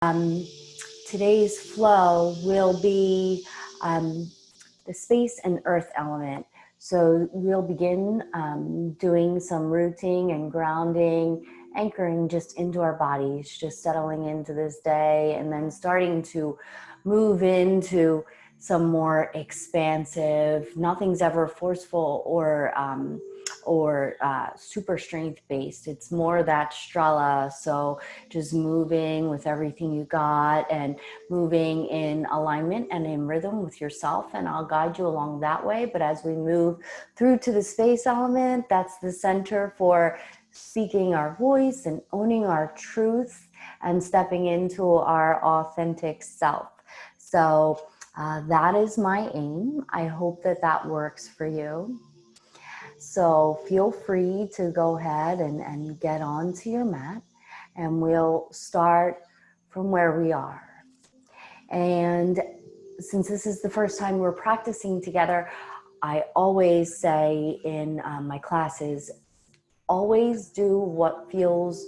Today's flow will be the space and earth element. So we'll begin doing some rooting and grounding, anchoring just into our bodies, just settling into this day, and then starting to move into some more expansive, nothing's ever forceful or super strength based. It's more that strala. So just moving with everything you got and moving in alignment and in rhythm with yourself. And I'll guide you along that way. But as we move through to the space element, that's the center for speaking our voice and owning our truth and stepping into our authentic self. So that is my aim. I hope that that works for you. So feel free to go ahead and get onto your mat, and we'll start from where we are. And since this is the first time we're practicing together, I always say in my classes, always do what feels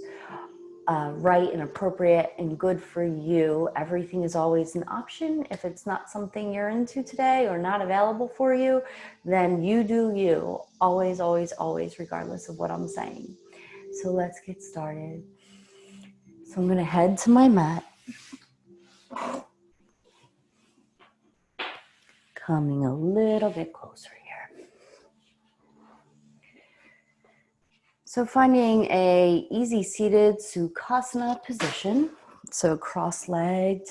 right and appropriate and good for you. Everything is always an option. If it's not something you're into today or not available for you, then you do you. Always, always, always, regardless of what I'm saying. So let's get started. So I'm going to head to my mat. Coming a little bit closer here. So finding a easy seated Sukhasana position. So cross-legged.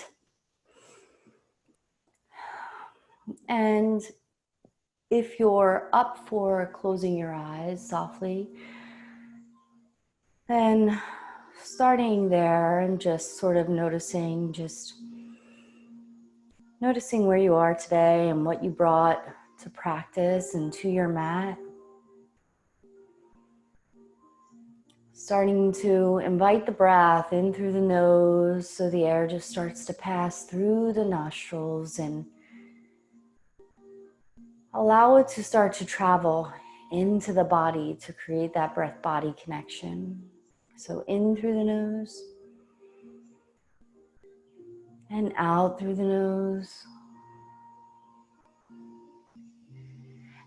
And if you're up for closing your eyes softly, then starting there and just sort of noticing where you are today and what you brought to practice and to your mat. Starting to invite the breath in through the nose so the air just starts to pass through the nostrils, and allow it to start to travel into the body to create that breath-body connection. So in through the nose and out through the nose.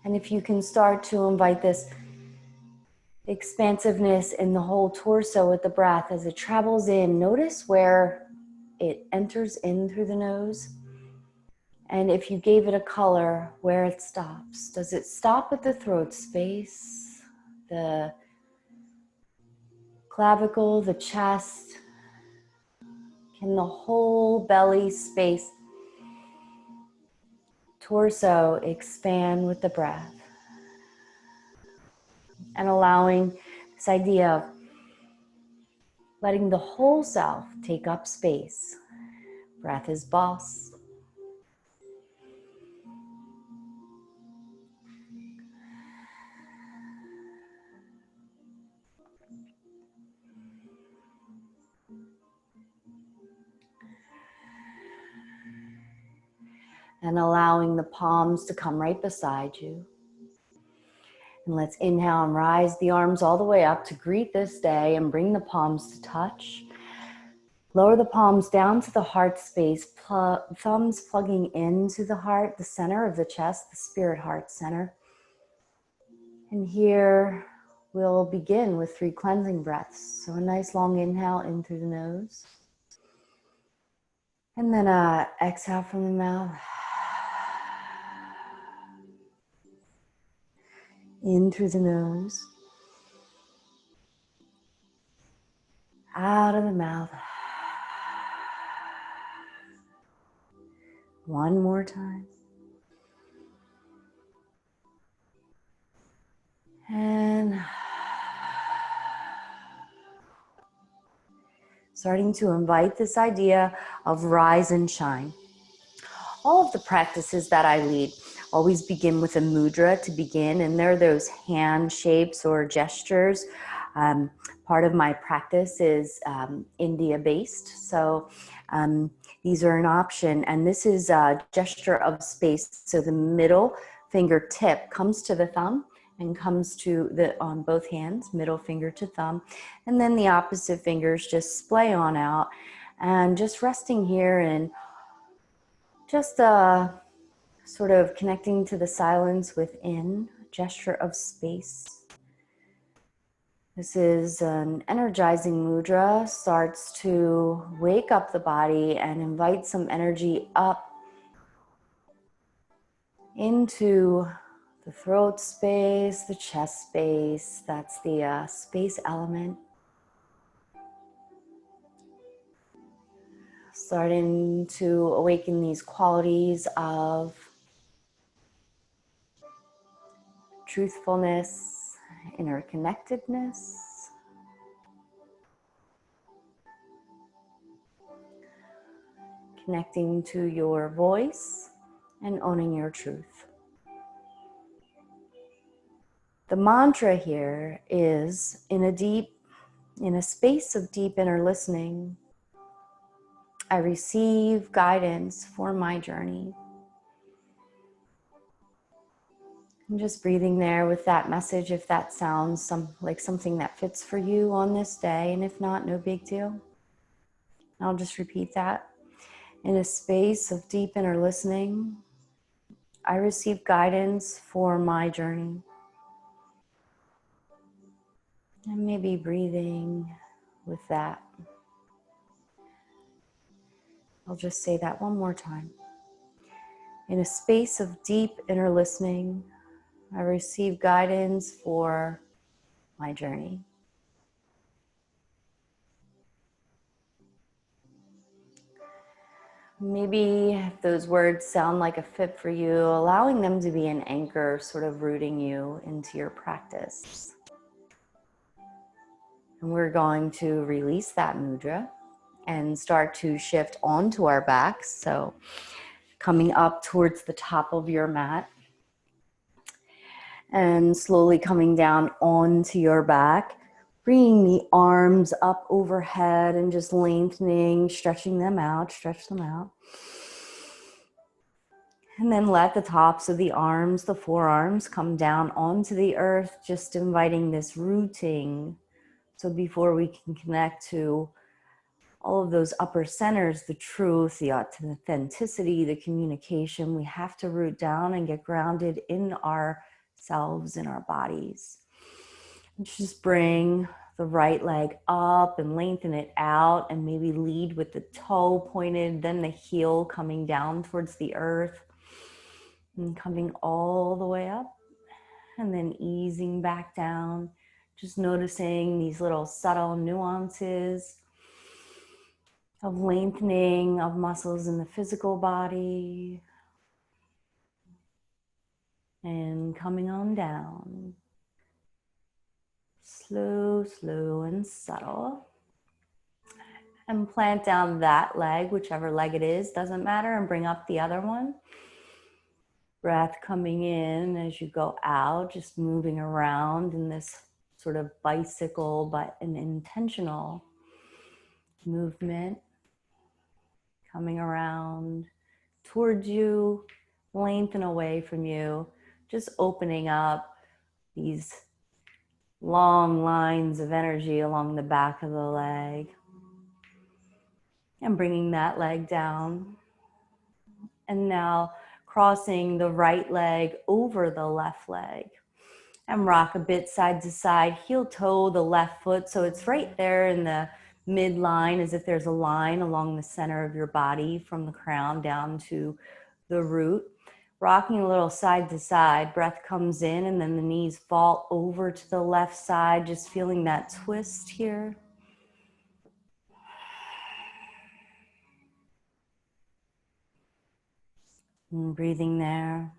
And if you can start to invite this expansiveness in the whole torso with the breath as it travels in, notice where it enters in through the nose. And if you gave it a color, where it stops. Does it stop at the throat space, the clavicle, the chest? Can the whole belly space, torso expand with the breath? And allowing this idea of letting the whole self take up space. Breath is boss. And allowing the palms to come right beside you. And let's inhale and rise the arms all the way up to greet this day and bring the palms to touch. Lower the palms down to the heart space, thumbs plugging into the heart, the center of the chest, the spirit heart center. And here we'll begin with 3 cleansing breaths. So a nice long inhale in through the nose. And then exhale from the mouth. In through the nose, out of the mouth. One more time. And starting to invite this idea of rise and shine. All of the practices that I lead always begin with a mudra to begin, and they're those hand shapes or gestures. Part of my practice is India-based, so these are an option, and this is a gesture of space. So the middle fingertip comes to the thumb and comes to on both hands, middle finger to thumb, and then the opposite fingers just splay on out And just resting here and just sort of connecting to the silence within, a gesture of space. This is an energizing mudra, starts to wake up the body and invite some energy up into the throat space, the chest space. That's the space element. Starting to awaken these qualities of truthfulness, interconnectedness, connecting to your voice and owning your truth. The mantra here is in a space of deep inner listening, I receive guidance for my journey. And just breathing there with that message, if that sounds like something that fits for you on this day, and if not, no big deal. I'll just repeat that. In a space of deep inner listening, I receive guidance for my journey. And maybe breathing with that. I'll just say that one more time. In a space of deep inner listening, I receive guidance for my journey. Maybe if those words sound like a fit for you, allowing them to be an anchor, sort of rooting you into your practice. And we're going to release that mudra and start to shift onto our backs. So coming up towards the top of your mat and slowly coming down onto your back, bringing the arms up overhead and just lengthening, stretching them out, stretch them out. And then let the tops of the arms, the forearms, come down onto the earth, just inviting this rooting. So before we can connect to all of those upper centers, the truth, the authenticity, the communication, we have to root down and get grounded in ourselves, in our bodies. And just bring the right leg up and lengthen it out, and maybe lead with the toe pointed, then the heel coming down towards the earth and coming all the way up, and then easing back down, just noticing these little subtle nuances of lengthening of muscles in the physical body and coming on down. Slow, slow and subtle. And plant down that leg, whichever leg it is, doesn't matter, and bring up the other one. Breath coming in as you go out, just moving around in this sort of bicycle, but an intentional movement. Coming around towards you, lengthen away from you, just opening up these long lines of energy along the back of the leg. And bringing that leg down. And now crossing the right leg over the left leg. And rock a bit side to side, heel toe the left foot. So it's right there in the midline, as if there's a line along the center of your body from the crown down to the root. Rocking a little side to side, breath comes in and then the knees fall over to the left side, just feeling that twist here. And breathing there.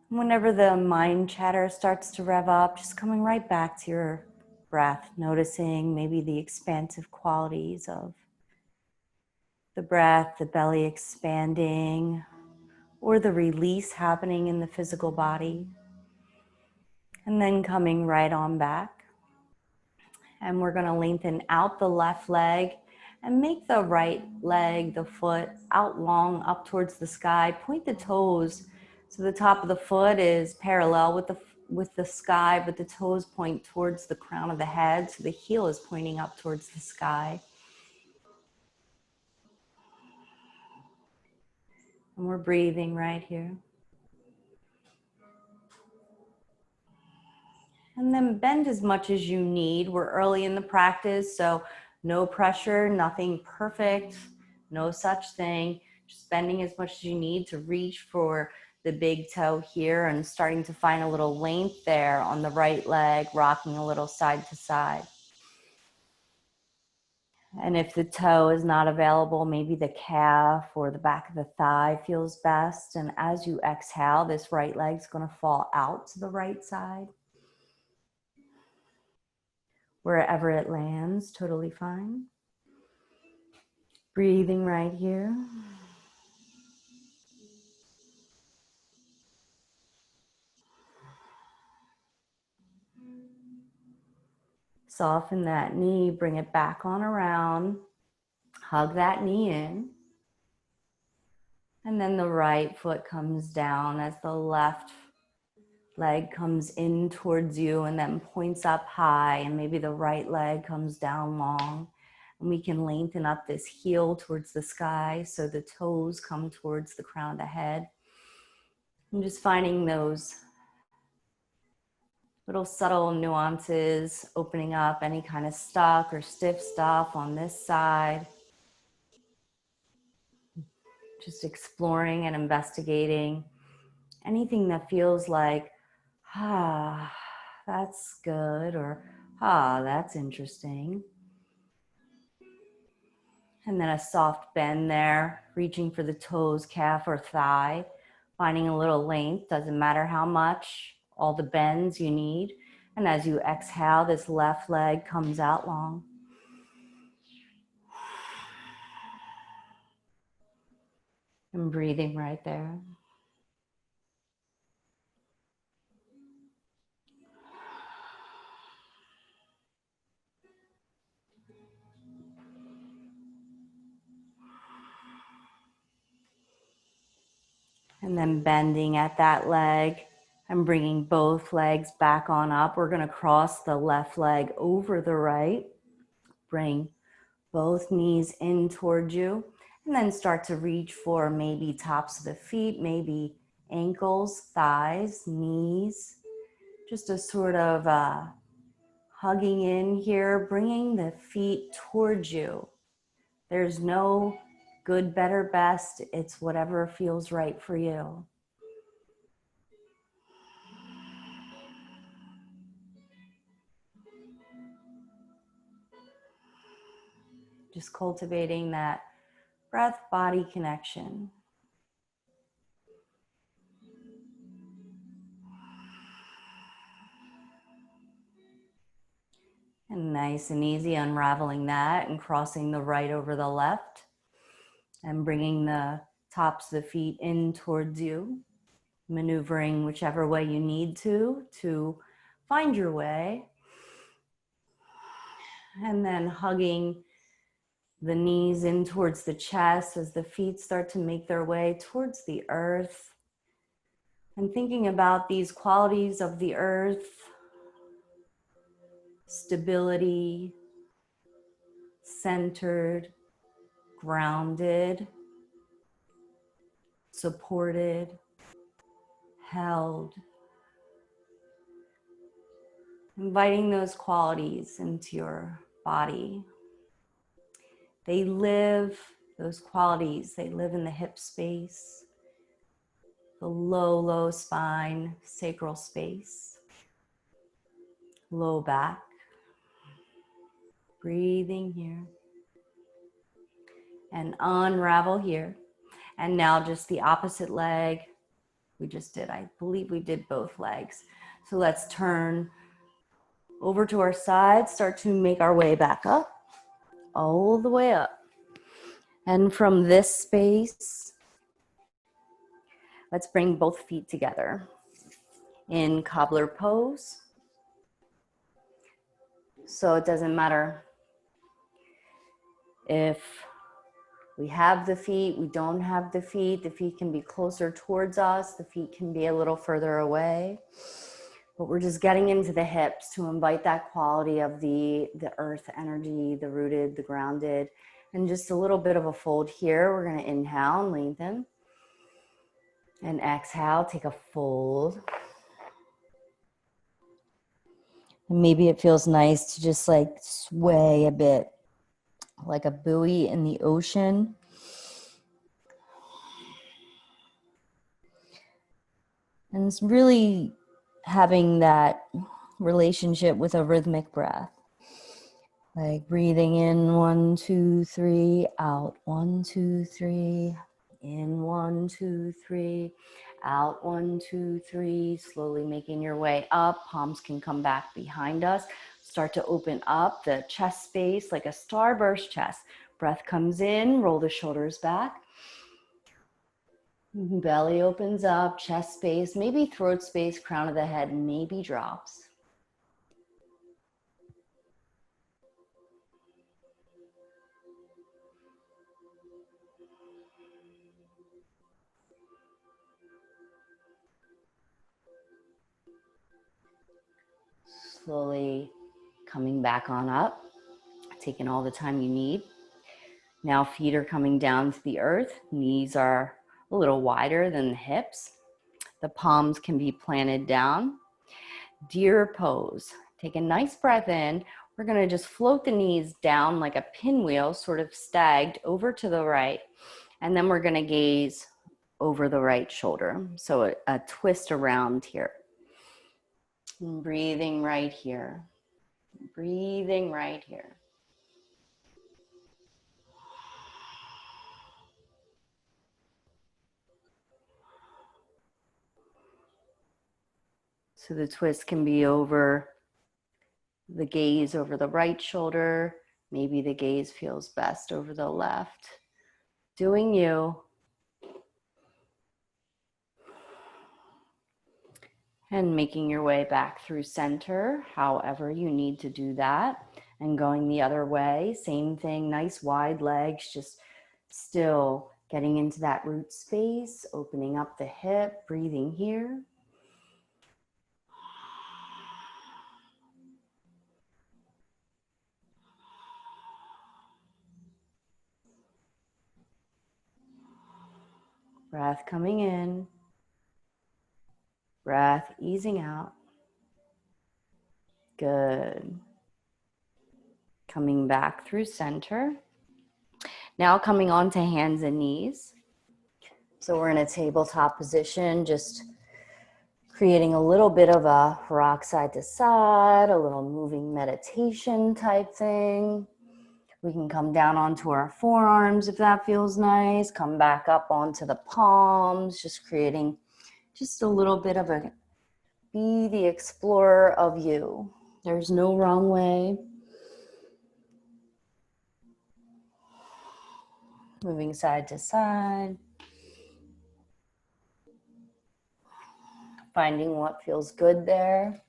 Whenever the mind chatter starts to rev up, just coming right back to your breath, noticing maybe the expansive qualities of the breath, the belly expanding, or the release happening in the physical body. And then coming right on back. And we're going to lengthen out the left leg and make the right leg, the foot, out long up towards the sky. Point the toes so the top of the foot is parallel with the sky, but the toes point towards the crown of the head, so the heel is pointing up towards the sky. And we're breathing right here. And then bend as much as you need. We're early in the practice, so no pressure, nothing perfect, no such thing. Just bending as much as you need to reach for the big toe here and starting to find a little length there on the right leg, rocking a little side to side. And if the toe is not available, maybe the calf or the back of the thigh feels best. And as you exhale, this right leg's going to fall out to the right side. Wherever it lands, totally fine. Breathing right here. Soften that knee, bring it back on around. Hug that knee in. And then the right foot comes down as the left leg comes in towards you and then points up high, and maybe the right leg comes down long. And we can lengthen up this heel towards the sky so the toes come towards the crown of the head. I'm just finding those little subtle nuances, opening up any kind of stuck or stiff stuff on this side. Just exploring and investigating anything that feels like, that's good, or that's interesting. And then a soft bend there, reaching for the toes, calf, or thigh, finding a little length, doesn't matter how much, all the bends you need. And as you exhale, this left leg comes out long. And breathing right there. And then bending at that leg and bringing both legs back on up. We're going to cross the left leg over the right. Bring both knees in towards you. And then start to reach for maybe tops of the feet, maybe ankles, thighs, knees. Just a sort of hugging in here, bringing the feet towards you. There's no good, better, best. It's whatever feels right for you. Just cultivating that breath-body connection. And nice and easy, unraveling that and crossing the right over the left and bringing the tops of the feet in towards you, maneuvering whichever way you need to find your way. And then hugging the knees in towards the chest as the feet start to make their way towards the earth. And thinking about these qualities of the earth: stability, centered, grounded, supported, held. Inviting those qualities into your body. They live, those qualities, they live in the hip space, the low spine, sacral space, low back. Breathing here. And unravel here. And now just the opposite leg. We just did, I believe we did both legs. So let's turn over to our side, start to make our way back up, all the way up. And from this space, let's bring both feet together in cobbler pose. So it doesn't matter if we have the feet, we don't have the feet can be closer towards us, the feet can be a little further away. But we're just getting into the hips to invite that quality of the earth energy, the rooted, the grounded, and just a little bit of a fold here. We're gonna inhale and lengthen. And exhale, take a fold. And maybe it feels nice to just like sway a bit, like a buoy in the ocean. And it's really having that relationship with a rhythmic breath. Like breathing in 1, 2, 3, out 1, 2, 3, in 1, 2, 3, out 1, 2, 3. Slowly making your way up. Palms can come back behind us. Start to open up the chest space like a starburst chest. Breath comes in, roll the shoulders back. Belly opens up, chest space, maybe throat space, crown of the head, maybe drops. Slowly coming back on up, taking all the time you need. Now feet are coming down to the earth. Knees are a little wider than the hips. The palms can be planted down. Deer pose. Take a nice breath in. We're going to just float the knees down like a pinwheel, sort of stagged over to the right. And then we're going to gaze over the right shoulder. So a twist around here. And breathing right here. Breathing right here. So the twist can be over the gaze over the right shoulder. Maybe the gaze feels best over the left. Doing you. And making your way back through center, however you need to do that. And going the other way, same thing, nice wide legs, just still getting into that root space, opening up the hip, breathing here. Breath coming in, breath easing out. Good. Coming back through center. Now coming on to hands and knees. So we're in a tabletop position, just creating a little bit of a rock side to side, a little moving meditation type thing. We can come down onto our forearms if that feels nice. Come back up onto the palms, just creating just a little bit of a be the explorer of you. There's no wrong way. Moving side to side. Finding what feels good there.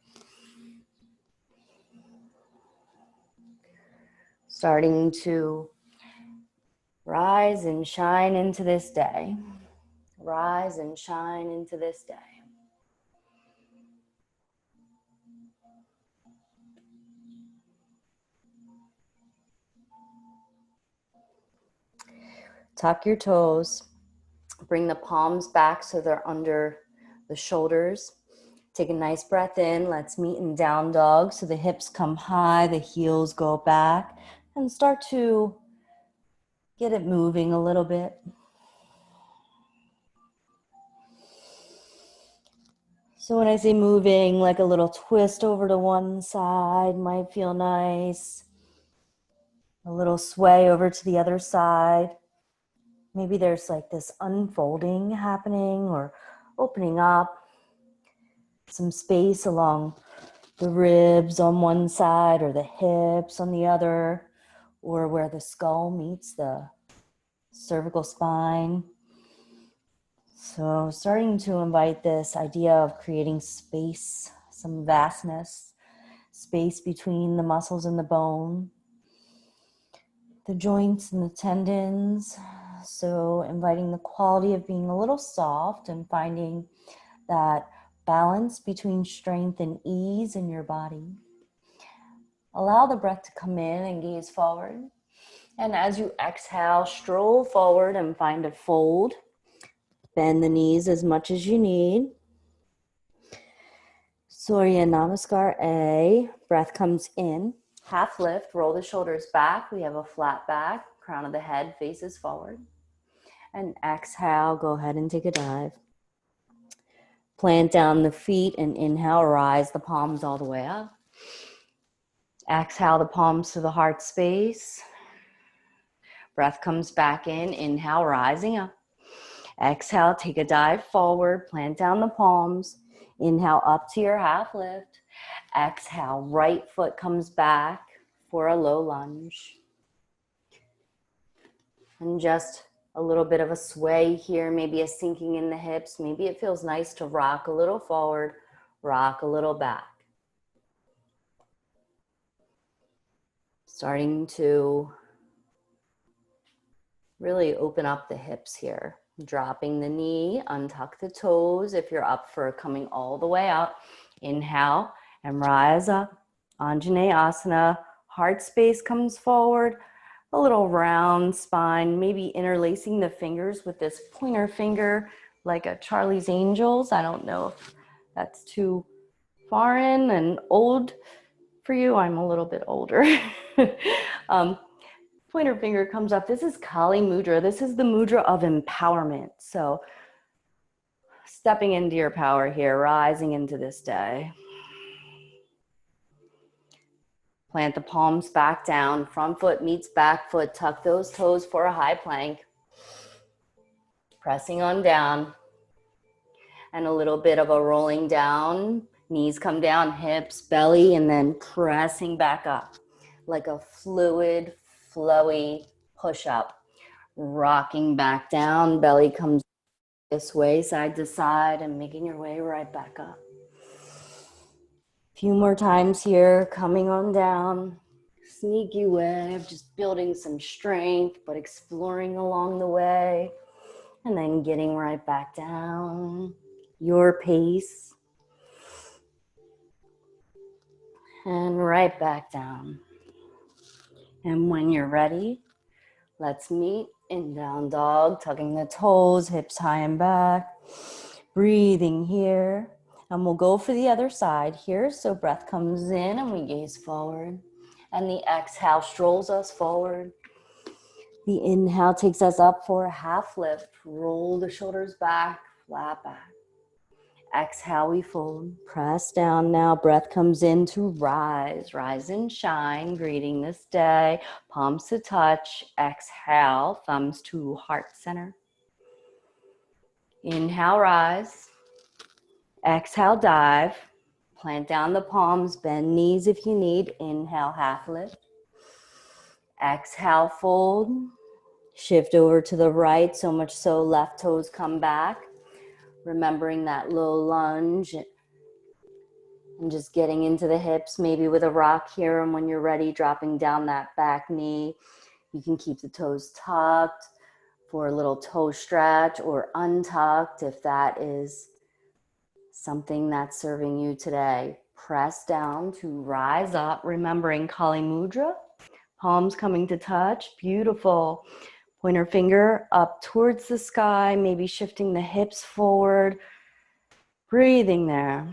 Starting to rise and shine into this day. Rise and shine into this day. Tuck your toes. Bring the palms back so they're under the shoulders. Take a nice breath in. Let's meet in down dog. So the hips come high, the heels go back, and start to get it moving a little bit. So when I say moving, like a little twist over to one side might feel nice. A little sway over to the other side. Maybe there's like this unfolding happening or opening up. Some space along the ribs on one side or the hips on the other, or where the skull meets the cervical spine. So starting to invite this idea of creating space, some vastness, space between the muscles and the bone, the joints and the tendons. So inviting the quality of being a little soft and finding that balance between strength and ease in your body. Allow the breath to come in and gaze forward. And as you exhale, stroll forward and find a fold. Bend the knees as much as you need. Surya Namaskar A. Breath comes in. Half lift, roll the shoulders back. We have a flat back. Crown of the head faces forward. And exhale, go ahead and take a dive. Plant down the feet and inhale, rise the palms all the way up. Exhale the palms to the heart space. Breath comes back in, inhale, rising up. Exhale, take a dive forward, plant down the palms. Inhale up to your half lift. Exhale, right foot comes back for a low lunge. And just a little bit of a sway here, maybe a sinking in the hips. Maybe it feels nice to rock a little forward, rock a little back. Starting to really open up the hips here. Dropping the knee, untuck the toes if you're up for coming all the way up. Inhale and rise up. Anjaneyasana, heart space comes forward. A little round spine, maybe interlacing the fingers with this pointer finger like a Charlie's Angels. I don't know if that's too foreign and old for you. I'm a little bit older. Pointer finger comes up. This is Kali Mudra. This is the mudra of empowerment. So stepping into your power here, rising into this day. Plant the palms back down, front foot meets back foot, tuck those toes for a high plank. Pressing on down. And a little bit of a rolling down, knees come down, hips, belly, and then pressing back up. Like a fluid, flowy push-up. Rocking back down, belly comes this way, side to side, and making your way right back up. A few more times here, coming on down. Sneaky way of just building some strength, but exploring along the way. And then getting right back down. Your pace. And right back down. And when you're ready, let's meet in down dog, tucking the toes, hips high and back. Breathing here. And we'll go for the other side here. So breath comes in and we gaze forward. And the exhale strolls us forward. The inhale takes us up for a half lift. Roll the shoulders back, flat back. Exhale, we fold. Press down now. Breath comes in to rise. Rise and shine. Greeting this day. Palms to touch. Exhale, thumbs to heart center. Inhale, rise. Exhale, dive. Plant down the palms, bend knees if you need. Inhale, half lift. Exhale, fold. Shift over to the right, so much so left toes come back. Remembering that low lunge and just getting into the hips, maybe with a rock here. And when you're ready, dropping down that back knee. You can keep the toes tucked for a little toe stretch or untucked if that is something that's serving you today. Press down to rise up, remembering Kali Mudra. Palms coming to touch, beautiful. Pointer finger up towards the sky, maybe shifting the hips forward. Breathing there.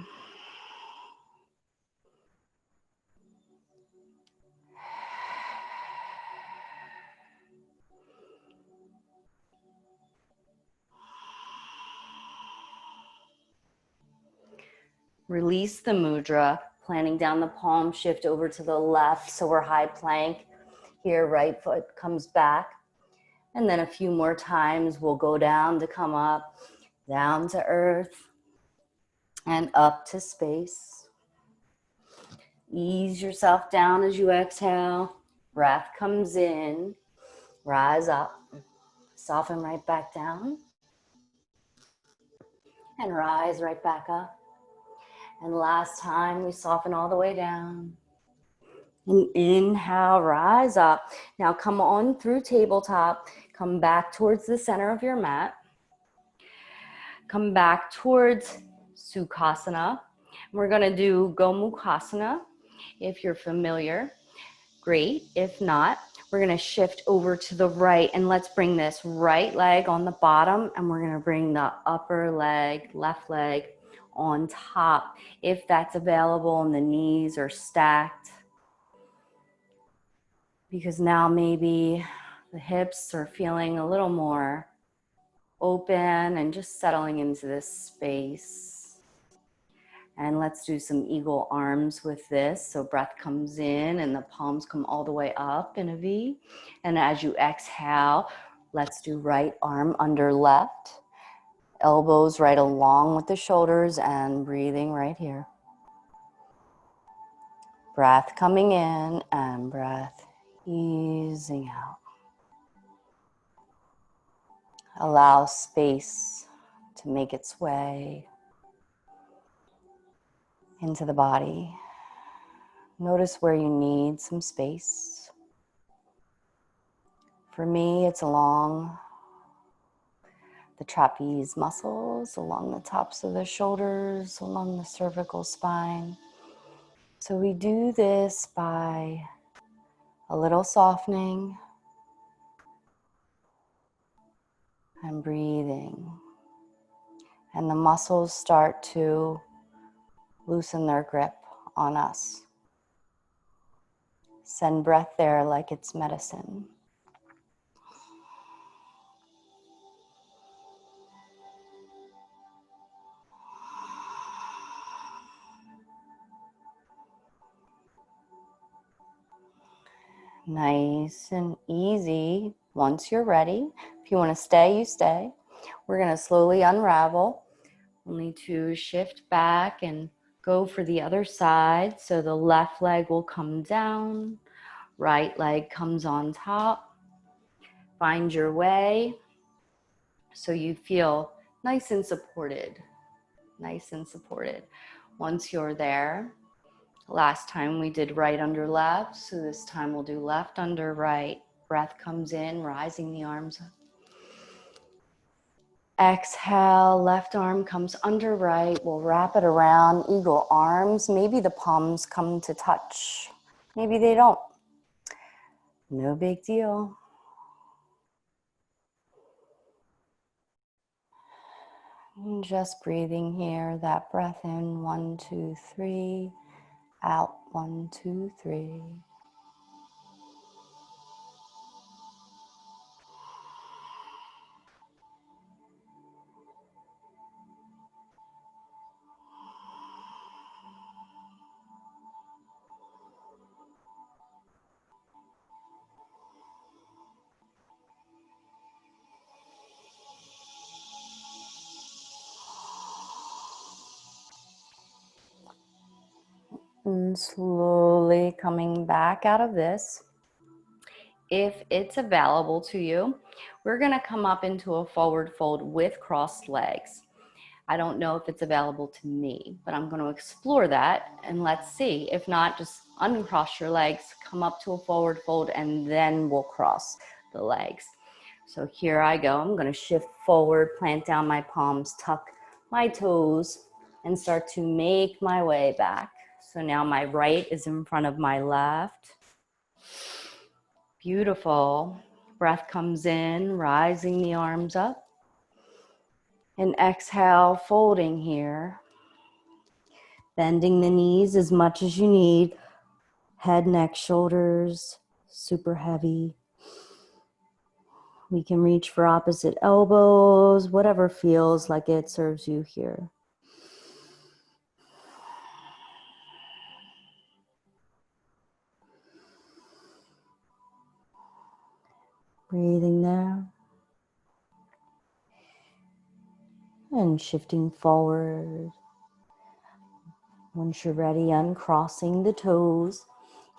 Release the mudra, planting down the palm, shift over to the left. So we're high plank. Here, right foot comes back. And then a few more times, we'll go down to come up, down to earth, and up to space. Ease yourself down as you exhale. Breath comes in, rise up, soften right back down, and rise right back up. And last time, we soften all the way down. And inhale, rise up. Now come on through tabletop. Come back towards the center of your mat. Come back towards Sukhasana. We're gonna do Gomukhasana. If you're familiar, great. If not, we're gonna shift over to the right, and let's bring this right leg on the bottom, and we're gonna bring the upper leg, left leg on top, if that's available and the knees are stacked. Because now maybe the hips are feeling a little more open and just settling into this space. And let's do some eagle arms with this. So breath comes in and the palms come all the way up in a V. And as you exhale, let's do right arm under left. Elbows right along with the shoulders and breathing right here. Breath coming in and breath easing out. Allow space to make its way into the body. Notice where you need some space. For me, it's along the trapeze muscles, along the tops of the shoulders, along the cervical spine. So we do this by a little softening and breathing. And the muscles start to loosen their grip on us. Send breath there like it's medicine. Nice and easy. Once you're ready, if you want to stay, you stay. We're going to slowly unravel. We'll need to shift back and go for the other side. So the left leg will come down, right leg comes on top. Find your way so you feel nice and supported. Nice and supported. Once you're there, last time we did right under left, so this time we'll do left under right. Breath comes in, rising the arms up. Exhale, left arm comes under right. We'll wrap it around, eagle arms. Maybe the palms come to touch. Maybe they don't. No big deal. And just breathing here, that breath in, 1, 2, 3. Out, 1, 2, 3. And slowly coming back out of this. If it's available to you, we're gonna come up into a forward fold with crossed legs. I don't know if it's available to me, but I'm gonna explore that and let's see. If not, just uncross your legs, come up to a forward fold, and then we'll cross the legs. So here I go. I'm gonna shift forward, plant down my palms, tuck my toes, and start to make my way back. So now my right is in front of my left. Beautiful. Breath comes in, rising the arms up. And exhale, folding here. Bending the knees as much as you need. Head, neck, shoulders, super heavy. We can reach for opposite elbows, whatever feels like it serves you here. Breathing there. And shifting forward. Once you're ready, uncrossing the toes.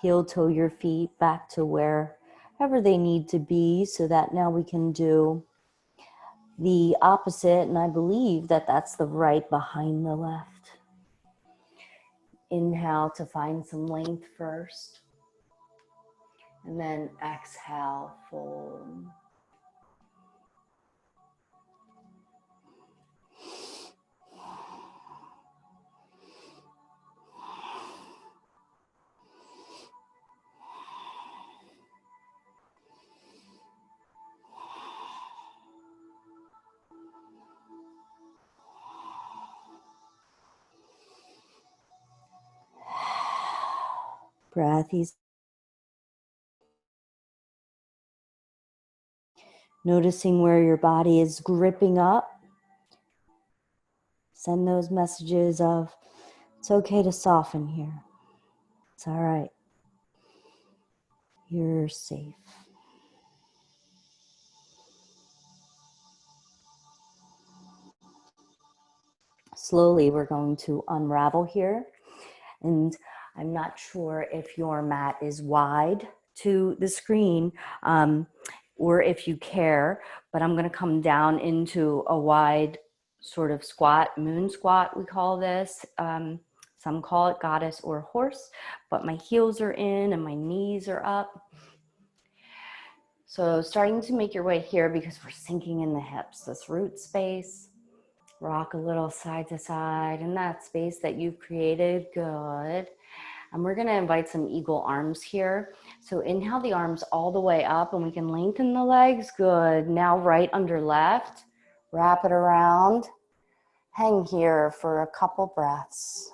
Heel toe your feet back to wherever they need to be, so that now we can do the opposite. And I believe that that's the right behind the left. Inhale to find some length first. And then exhale, fold. Breath easy. Noticing where your body is gripping up. Send those messages of, it's okay to soften here. It's all right. You're safe. Slowly, we're going to unravel here. And I'm not sure if your mat is wide to the screen or if you care, but I'm going to come down into a wide sort of squat, moon squat, we call this. Some call it goddess or horse, but my heels are in and my knees are up. So starting to make your way here because we're sinking in the hips, this root space. Rock a little side to side in that space that you've created. Good. And we're going to invite some eagle arms here. So inhale the arms all the way up and we can lengthen the legs. Good. Now right under left. Wrap it around. Hang here for a couple breaths.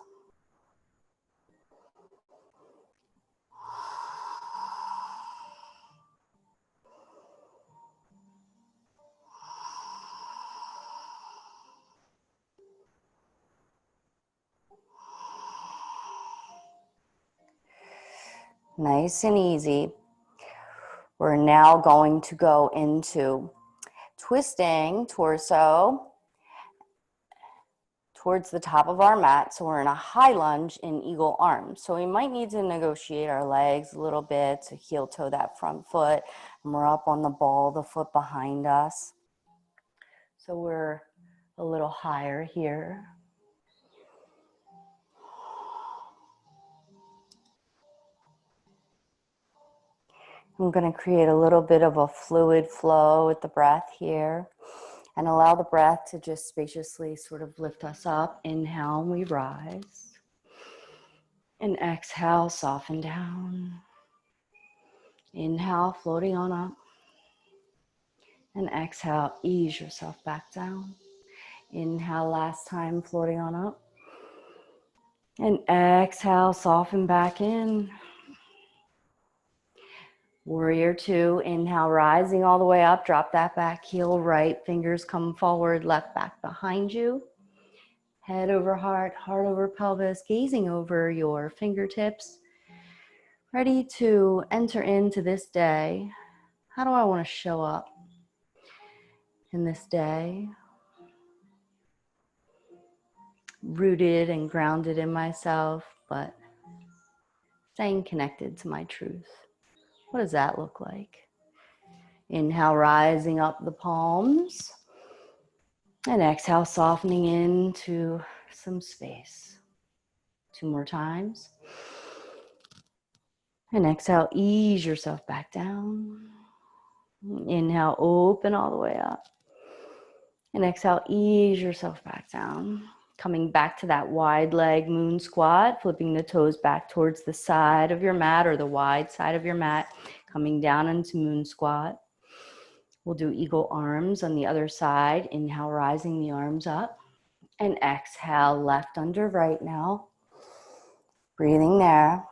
Nice and easy. We're now going to go into twisting torso towards the top of our mat. So we're in a high lunge in eagle arms. So we might need to negotiate our legs a little bit to heel toe that front foot. And we're up on the ball, the foot behind us. So we're a little higher here. I'm going to create a little bit of a fluid flow with the breath here and allow the breath to just spaciously sort of lift us up. Inhale, we rise. And exhale, soften down. Inhale, floating on up. And exhale, ease yourself back down. Inhale, last time, floating on up. And exhale, soften back in. Warrior two, inhale, rising all the way up, drop that back heel right, fingers come forward, left back behind you. Head over heart, heart over pelvis, gazing over your fingertips. Ready to enter into this day. How do I want to show up in this day? Rooted and grounded in myself, but staying connected to my truth. What does that look like? Inhale, rising up the palms. And exhale, softening into some space. 2 more times. And exhale, ease yourself back down. Inhale, open all the way up. And exhale, ease yourself back down. Coming back to that wide leg moon squat, flipping the toes back towards the side of your mat or the wide side of your mat. Coming down into moon squat. We'll do eagle arms on the other side. Inhale, rising the arms up. And exhale, left under right now. Breathing there.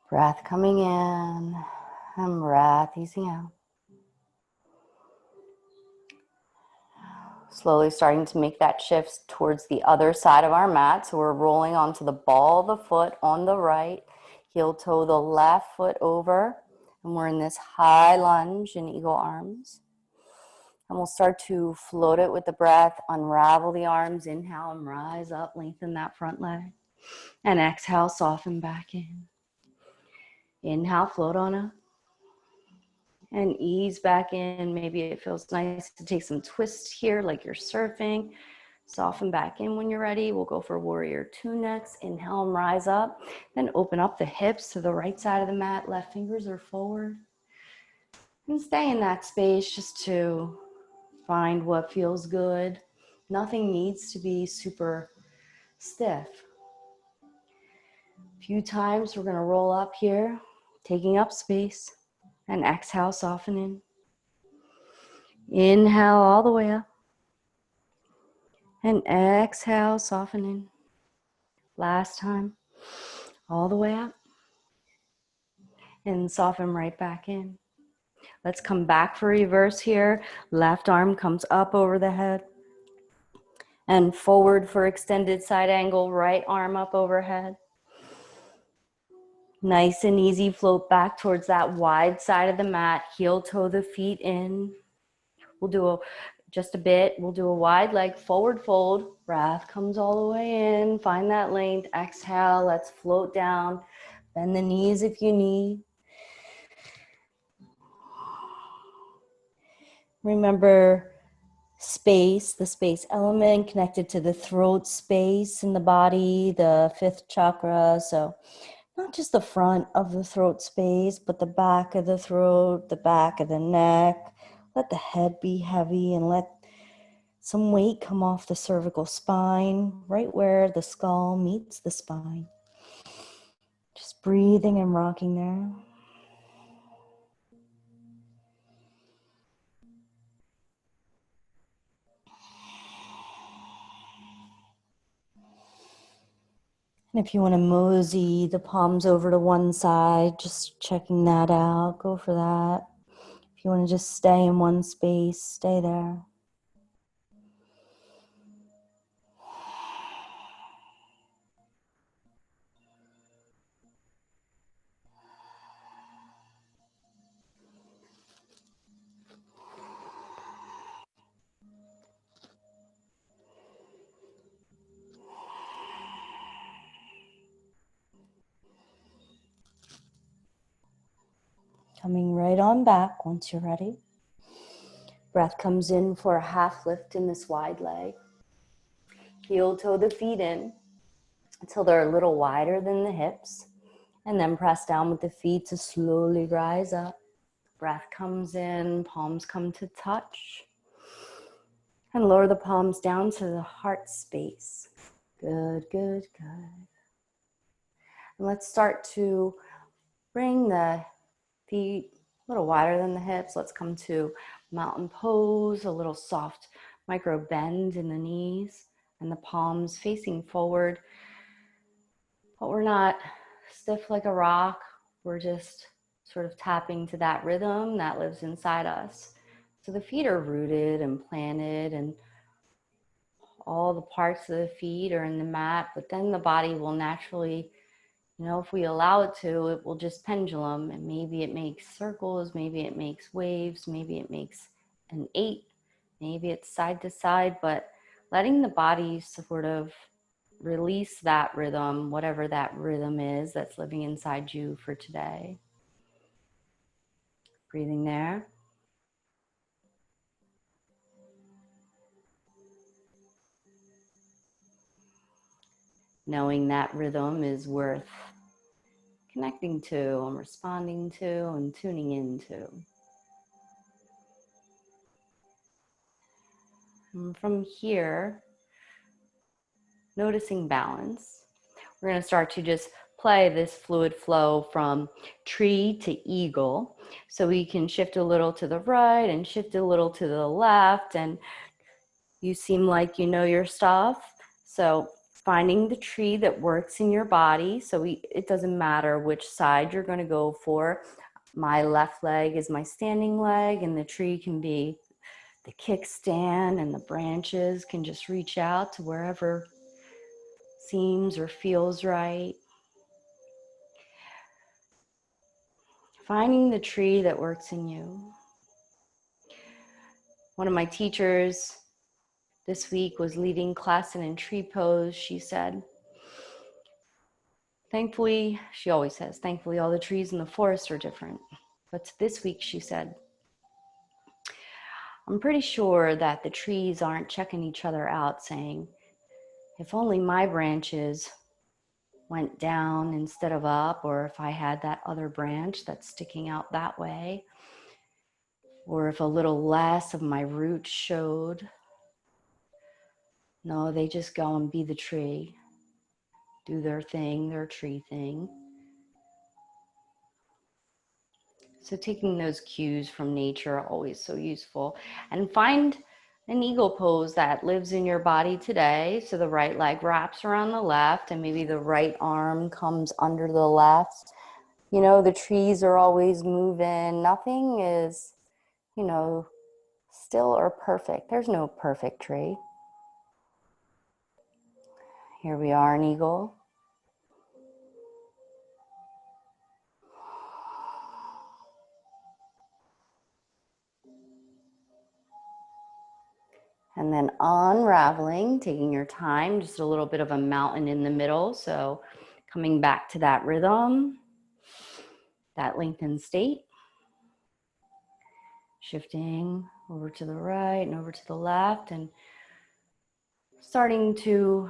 Breath coming in and breath easing out. Slowly starting to make that shift towards the other side of our mat. So we're rolling onto the ball of the foot on the right. Heel toe the left foot over. And we're in this high lunge in eagle arms. And we'll start to float it with the breath. Unravel the arms. Inhale and rise up. Lengthen that front leg. And exhale, soften back in. Inhale, float on up. And ease back in. Maybe it feels nice to take some twists here like you're surfing. Soften back in when you're ready. We'll go for warrior two next. Inhale and rise up. Then open up the hips to the right side of the mat. Left fingers are forward. And stay in that space just to find what feels good. Nothing needs to be super stiff. A few times we're going to roll up here, taking up space. And exhale, softening. Inhale all the way up. And exhale, softening. Last time, all the way up. And soften right back in. Let's come back for reverse here. Left arm comes up over the head. And forward for extended side angle, right arm up overhead. Nice and easy, float back towards that wide side of the mat. Heel toe the feet in. We'll do just a bit. We'll do a wide leg forward fold. Breath comes all the way in. Find that length. Exhale. Let's float down. Bend the knees if you need. Remember space, the space element connected to the throat space in the body, the fifth chakra. So not just the front of the throat space, but the back of the throat, the back of the neck. Let the head be heavy and let some weight come off the cervical spine, right where the skull meets the spine. Just breathing and rocking there. And if you want to mosey the palms over to one side, just checking that out, go for that. If you want to just stay in one space, stay there. Coming right on back once you're ready. Breath comes in for a half lift in this wide leg. Heel toe the feet in until they're a little wider than the hips. And then press down with the feet to slowly rise up. Breath comes in, palms come to touch. And lower the palms down to the heart space. Good, good, good. And let's start to bring the feet a little wider than the hips. Let's come to mountain pose, a little soft micro bend in the knees and the palms facing forward. But we're not stiff like a rock. We're just sort of tapping to that rhythm that lives inside us. So the feet are rooted and planted and all the parts of the feet are in the mat, but then the body will naturally, if we allow it to, it will just pendulum, and maybe it makes circles, maybe it makes waves, maybe it makes an 8, maybe it's side to side, but letting the body sort of release that rhythm, whatever that rhythm is that's living inside you for today. Breathing there. Knowing that rhythm is worth connecting to and responding to and tuning into. And from here, noticing balance, we're going to start to just play this fluid flow from tree to eagle. So we can shift a little to the right and shift a little to the left, and you seem like you know your stuff. So finding the tree that works in your body. So it doesn't matter which side you're going to go for. My left leg is my standing leg, and the tree can be the kickstand, and the branches can just reach out to wherever seems or feels right. Finding the tree that works in you. One of my teachers this week was leading class in tree pose. She said, thankfully, she always says, thankfully all the trees in the forest are different. But this week she said, I'm pretty sure that the trees aren't checking each other out saying, if only my branches went down instead of up, or if I had that other branch that's sticking out that way, or if a little less of my roots showed. No, they just go and be the tree, do their thing, their tree thing. So taking those cues from nature are always so useful. And find an eagle pose that lives in your body today. So the right leg wraps around the left and maybe the right arm comes under the left. You know, the trees are always moving. Nothing is, you know, still or perfect. There's no perfect tree. Here we are, an eagle. And then unraveling, taking your time, just a little bit of a mountain in the middle. So coming back to that rhythm, that lengthened state. Shifting over to the right and over to the left and starting to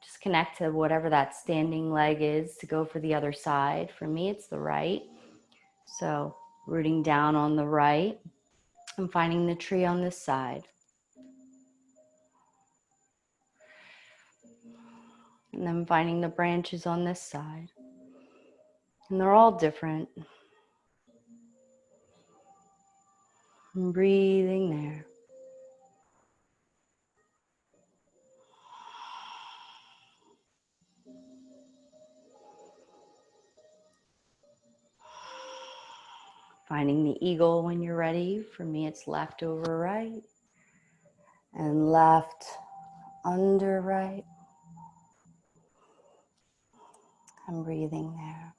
just connect to whatever that standing leg is to go for the other side. For me, it's the right. So rooting down on the right and finding the tree on this side. And then finding the branches on this side. And they're all different. And breathing there. Finding the eagle when you're ready. For me, it's left over right and left under right. I'm breathing there.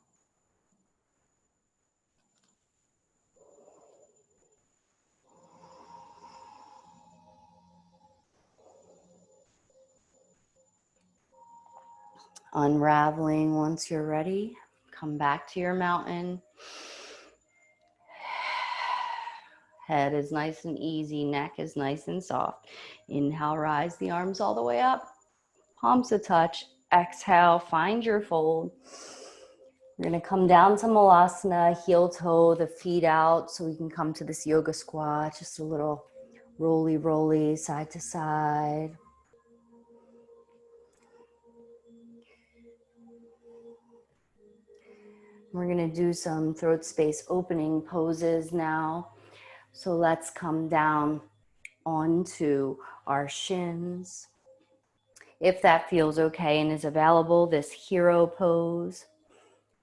Unraveling once you're ready. Come back to your mountain. Head is nice and easy. Neck is nice and soft. Inhale, rise the arms all the way up. Palms a touch. Exhale, find your fold. We're going to come down to Malasana, heel toe, the feet out, so we can come to this yoga squat. Just a little roly, side to side. We're going to do some throat space opening poses now. So let's come down onto our shins. If that feels okay and is available, this hero pose,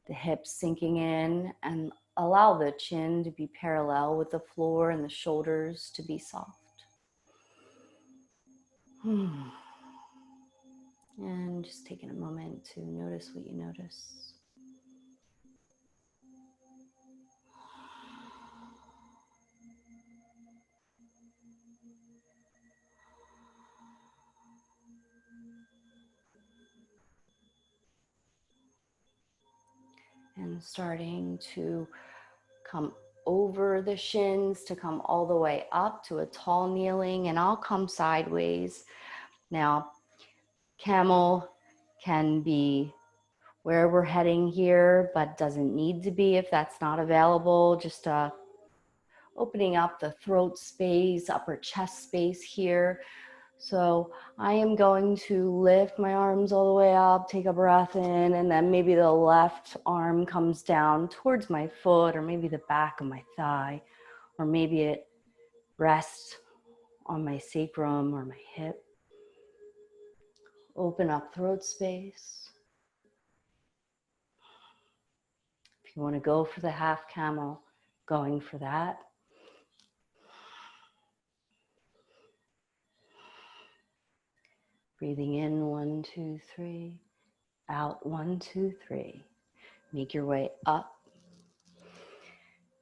the hips sinking in, and allow the chin to be parallel with the floor and the shoulders to be soft. And just taking a moment to notice what you notice. And starting to come over the shins to come all the way up to a tall kneeling, and I'll come sideways. Now, camel can be where we're heading here, but doesn't need to be if that's not available. Just opening up the throat space, upper chest space here. So I am going to lift my arms all the way up, take a breath in, and then maybe the left arm comes down towards my foot, or maybe the back of my thigh, or maybe it rests on my sacrum or my hip. Open up throat space. If you want to go for the half camel, going for that. Breathing in, 1, 2, 3. Out, 1, 2, 3. Make your way up.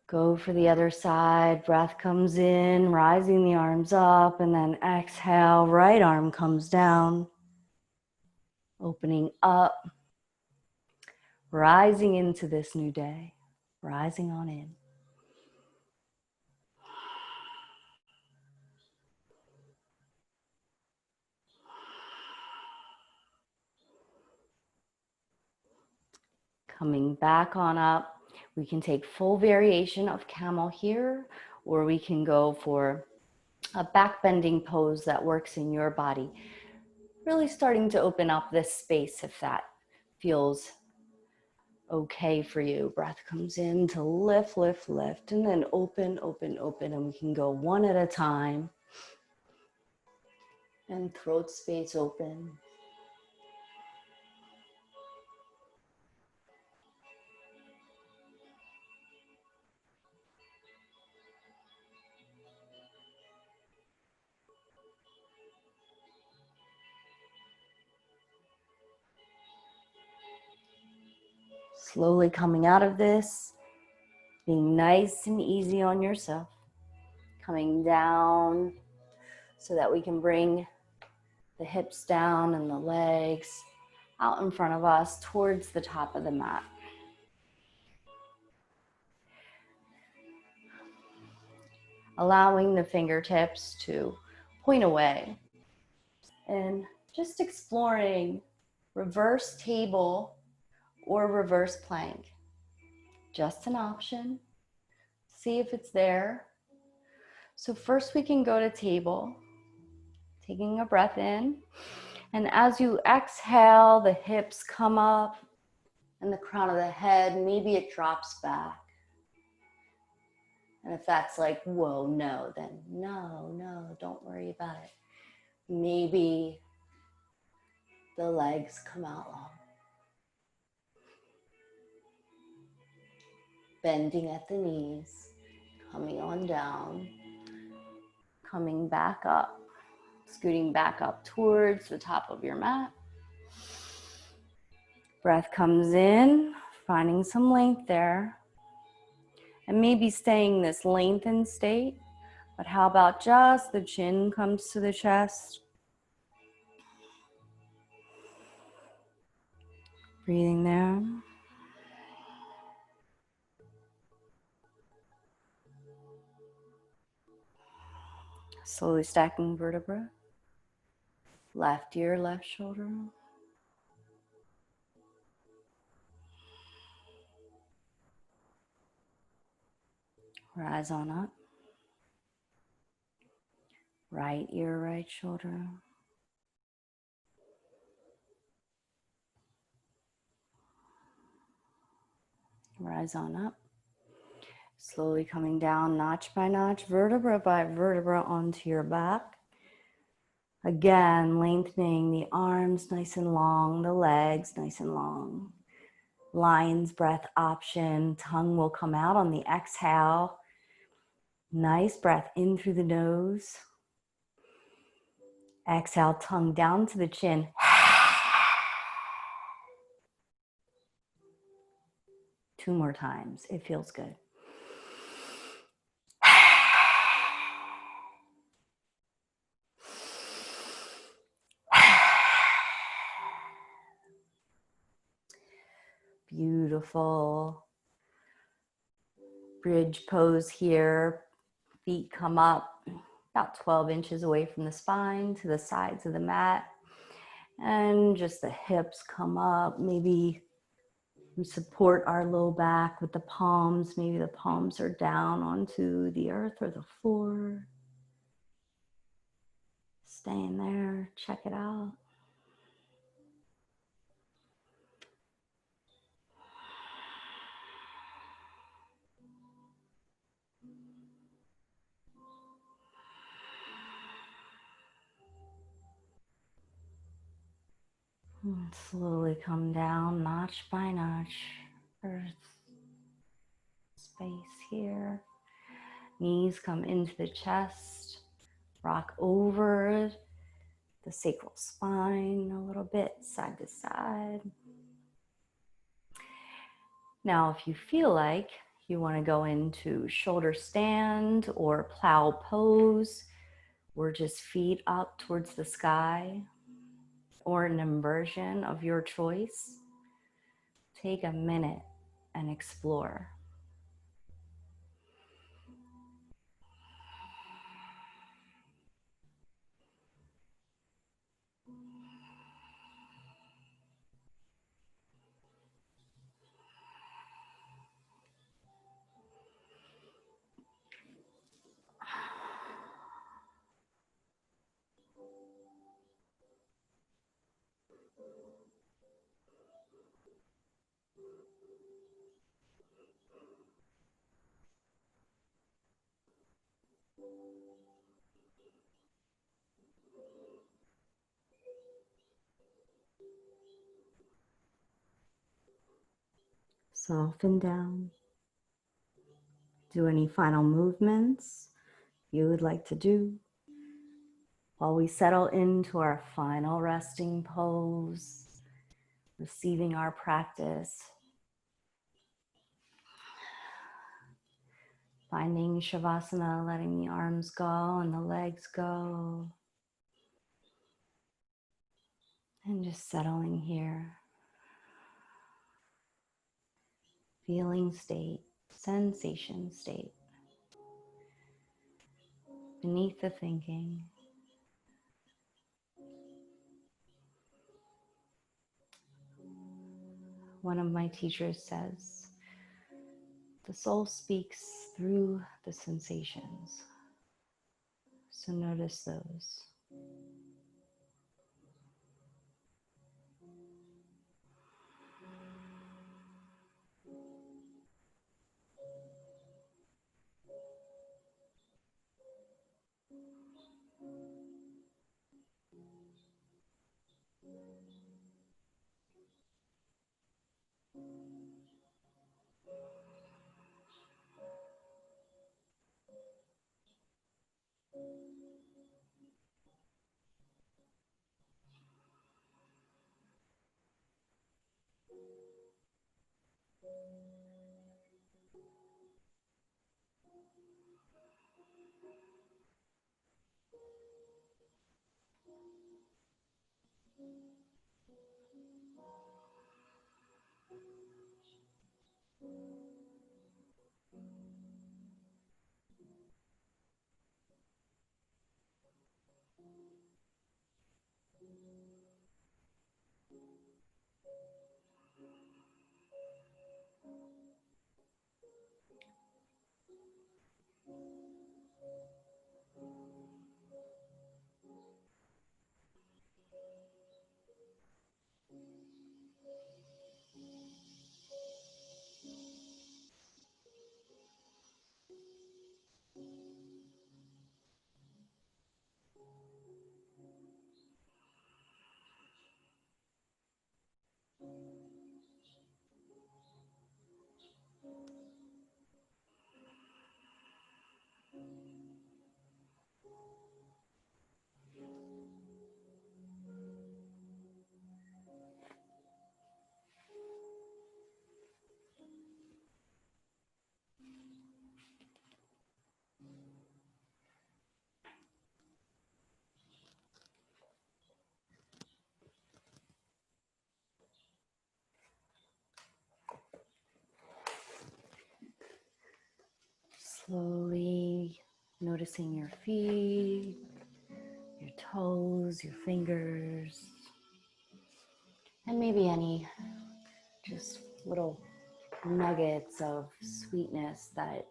Go for the other side. Breath comes in, rising the arms up, and then exhale, right arm comes down. Opening up, rising into this new day, rising on in. Coming back on up. We can take full variation of camel here, or we can go for a back bending pose that works in your body. Really starting to open up this space if that feels okay for you. Breath comes in to lift, lift, lift, and then open, open, open. And we can go one at a time. And throat space open. Slowly coming out of this, being nice and easy on yourself. Coming down so that we can bring the hips down and the legs out in front of us towards the top of the mat. Allowing the fingertips to point away and just exploring reverse table or reverse plank. Just an option. See if it's there. So first we can go to table, taking a breath in. And as you exhale, the hips come up and the crown of the head, maybe it drops back. And if that's like, whoa, no, then no, don't worry about it. Maybe the legs come out long. Bending at the knees, coming on down, coming back up, scooting back up towards the top of your mat. Breath comes in, finding some length there. And maybe staying this lengthened state, but how about just the chin comes to the chest? Breathing there. Slowly stacking vertebra. Left ear, left shoulder. Rise on up. Right ear, right shoulder. Rise on up. Slowly coming down notch by notch, vertebra by vertebra onto your back. Again, lengthening the arms nice and long, the legs nice and long. Lion's breath option. Tongue will come out on the exhale. Nice breath in through the nose. Exhale, tongue down to the chin. Two more times. It feels good. Beautiful. Bridge pose here. Feet come up about 12 inches away from the spine to the sides of the mat. And just the hips come up. Maybe we support our low back with the palms. Maybe the palms are down onto the earth or the floor. Staying there. Check it out. And slowly come down notch by notch. Earth space here. Knees come into the chest. Rock over the sacral spine a little bit, side to side. Now, if you feel like you want to go into shoulder stand or plow pose, or just feet up towards the sky, or an inversion of your choice, take a minute and explore. Soften down. Do any final movements you would like to do while we settle into our final resting pose, receiving our practice, finding Shavasana, letting the arms go and the legs go, and just settling here. Feeling state, sensation state, beneath the thinking. One of my teachers says, the soul speaks through the sensations. So notice those. Slowly noticing your feet, your toes, your fingers, and maybe any just little nuggets of sweetness that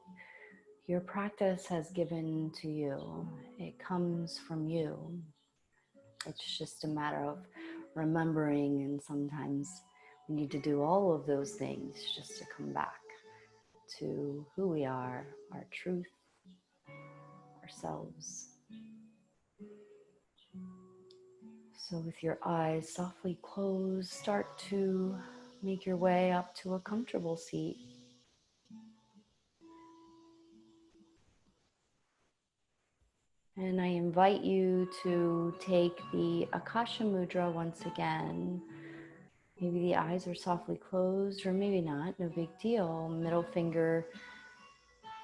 your practice has given to you. It comes from you. It's just a matter of remembering, and sometimes we need to do all of those things just to come back to who we are, our truth, ourselves. So with your eyes softly closed, start to make your way up to a comfortable seat. And I invite you to take the akasha mudra once again. Maybe the eyes are softly closed, or maybe not, no big deal. Middle finger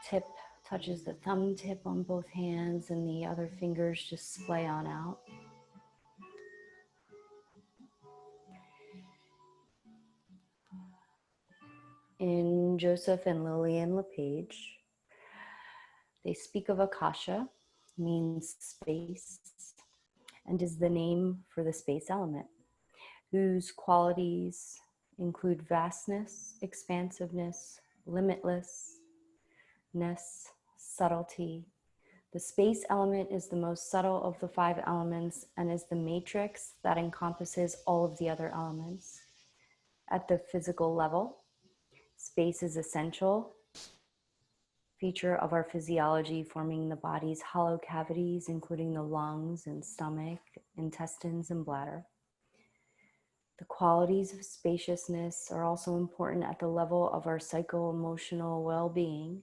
tip touches the thumb tip on both hands, and the other fingers just splay on out. In Joseph and Lillian LePage, they speak of akasha, means space, and is the name for the space element, whose qualities include vastness, expansiveness, limitlessness, subtlety. The space element is the most subtle of the 5 elements and is the matrix that encompasses all of the other elements. At the physical level, space is essential feature of our physiology, forming the body's hollow cavities, including the lungs and stomach, intestines, and bladder. The qualities of spaciousness are also important at the level of our psycho-emotional well-being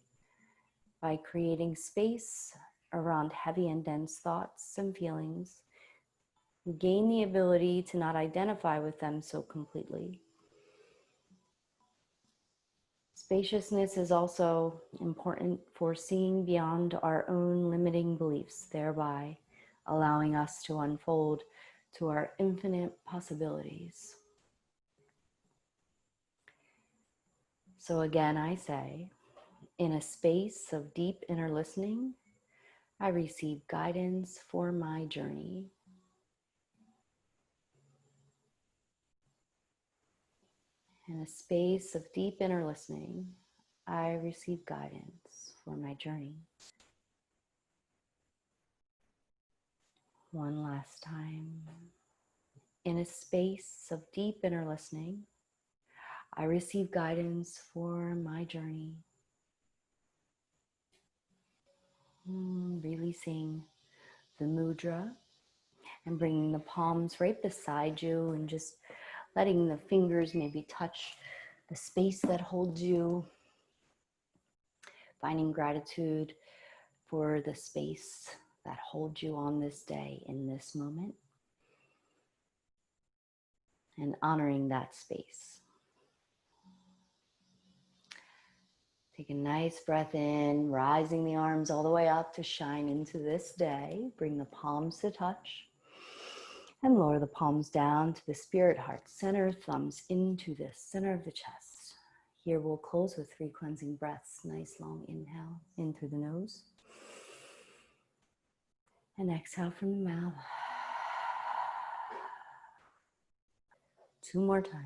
by creating space around heavy and dense thoughts and feelings. We gain the ability to not identify with them so completely. Spaciousness is also important for seeing beyond our own limiting beliefs, thereby allowing us to unfold to our infinite possibilities. So again, I say, in a space of deep inner listening, I receive guidance for my journey. In a space of deep inner listening, I receive guidance for my journey. One last time. In a space of deep inner listening, I receive guidance for my journey. Releasing the mudra and bringing the palms right beside you and just letting the fingers maybe touch the space that holds you. Finding gratitude for the space that holds you on this day, in this moment, and honoring that space. Take a nice breath in, rising the arms all the way up to shine into this day. Bring the palms to touch and lower the palms down to the spirit heart center, thumbs into the center of the chest. Here we'll close with 3 cleansing breaths. Nice long inhale in through the nose and exhale from the mouth. 2 more times.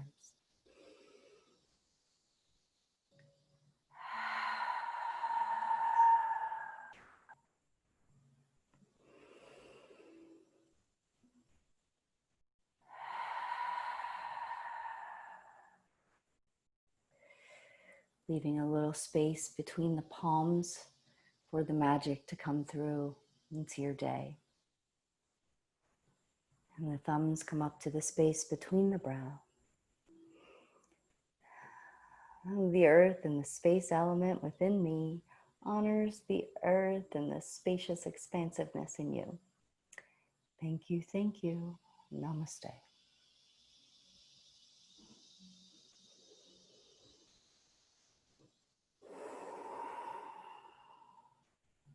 Leaving a little space between the palms for the magic to come through into your day. And the thumbs come up to the space between the brow. The earth and the space element within me honors the earth and the spacious expansiveness in you. Thank you, thank you. Namaste.